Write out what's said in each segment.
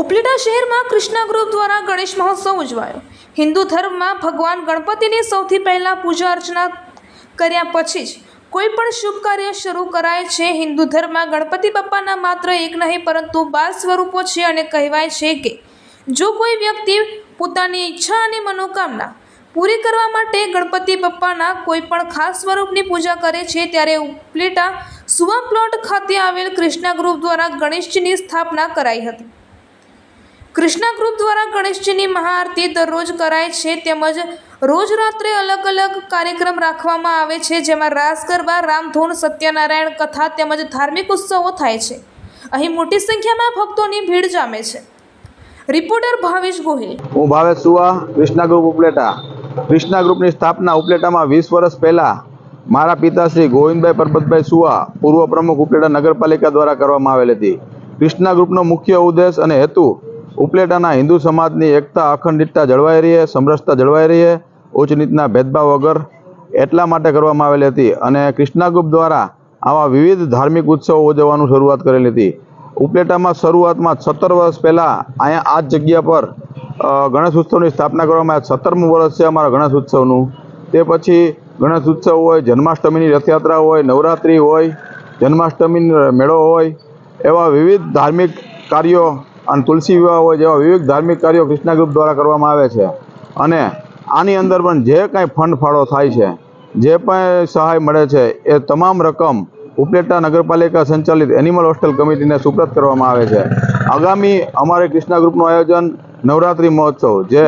ઉપલેટા શહેરમાં કૃષ્ણા ગ્રુપ દ્વારા ગણેશ મહોત્સવ ઉજવાયો। હિન્દુ ધર્મમાં ભગવાન ગણપતિની સૌથી પહેલા પૂજા અર્ચના કર્યા પછી જ કોઈ પણ શુભ કાર્ય શરૂ કરાય છે। હિન્દુ ધર્મમાં ગણપતિ બાપ્પાના માત્ર એક નહીં પરંતુ 12 સ્વરૂપો છે અને કહેવાય છે કે જો કોઈ વ્યક્તિ પોતાની ઈચ્છા અને મનોકામના પૂરી કરવા માટે ગણપતિ બાપ્પાના કોઈ પણ ખાસ સ્વરૂપની પૂજા કરે છે ત્યારે ઉપલેટા સુવા પ્લોટ ખાતે આવેલ કૃષ્ણા ગ્રુપ દ્વારા ગણેશજીની સ્થાપના કરાઈ હતી। કૃષ્ણા ગ્રુપ દ્વારા ગણેશજીની મહાઆરતી દરરોજ કરાય છે તેમજ રોજ રાત્રે અલગ અલગ કાર્યક્રમ રાખવામાં આવે છે જેમાં રાસ ગરબા, રામધૂન, સત્યનારાયણ કથા તેમજ ધાર્મિક ઉત્સવો થાય છે। અહીં મોટી સંખ્યામાં ભક્તોની ભીડ જામે છે। રિપોર્ટર ભાવેશ ગોહિલ। હું ભાવેશ સુવા, કૃષ્ણા ગ્રુપ ઉપલેટા। કૃષ્ણા ગ્રુપની સ્થાપના ઉપલેટામાં 20 વર્ષ પહેલા મારા પિતાશ્રી ગોવિંદભાઈ પરબતભાઈ સુવા, પૂર્વ પ્રમુખ ઉપલેટા નગરપાલિકા દ્વારા કરવામાં આવેલ હતી। કૃષ્ણા ગ્રુપનો મુખ્ય ઉદ્દેશ અને હેતુ ઉપલેટાના હિન્દુ સમાજની એકતા, અખંડિતતા જળવાઈ રહે, સમરસતા જળવાઈ રહે, ઉચ્ચ નીચના ભેદભાવ વગર એટલા માટે કરવામાં આવેલી હતી અને કૃષ્ણા ગ્રુપ દ્વારા આવા વિવિધ ધાર્મિક ઉત્સવો ઉજવવાનું શરૂઆત કરેલી હતી। ઉપલેટામાં શરૂઆતમાં 17 વર્ષ પહેલાં અહીંયા આ જ જગ્યા પર ગણેશ ઉત્સવની સ્થાપના કરવામાં આવી। 17મું વર્ષ છે અમારા ગણેશ ઉત્સવનું। તે પછી ગણેશ ઉત્સવ હોય, જન્માષ્ટમીની રથયાત્રા હોય, નવરાત્રિ હોય, જન્માષ્ટમીનો મેળો હોય, એવા વિવિધ ધાર્મિક કાર્યો અને તુલસી વિવાહ હોય જેવા વિવિધ ધાર્મિક કાર્યો કૃષ્ણા ગ્રુપ દ્વારા કરવામાં આવે છે અને આની અંદર પણ જે કાંઈ ફંડ ફાળો થાય છે, જે પણ સહાય મળે છે એ તમામ રકમ ઉપલેટા નગરપાલિકા સંચાલિત એનિમલ હોસ્ટેલ કમિટીને સુપ્રત કરવામાં આવે છે। આગામી અમારે કૃષ્ણા ગ્રુપનું આયોજન નવરાત્રિ મહોત્સવ જે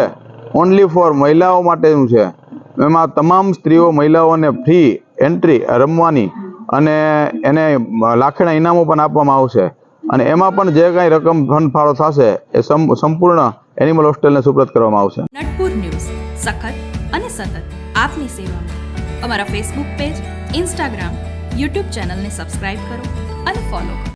ઓનલી ફોર મહિલાઓ માટેનું છે, એમાં તમામ સ્ત્રીઓ મહિલાઓને ફ્રી એન્ટ્રી રમવાની અને એને લાખેણા ઇનામો પણ આપવામાં આવશે અને એમાં પણ જે કાંઈ રકમ ફંડ ફાળો થશે એ સંપૂર્ણ એનિમલ હોસ્ટેલને સુપ્રત કરવામાં આવશે। નટપુર ન્યૂઝ સખત અને સતત આપની સેવામાં। અમારા ફેસબુક પેજ, ઇન્સ્ટાગ્રામ, યુટ્યુબ ચેનલને સબસ્ક્રાઇબ કરો અને ફોલો કરો।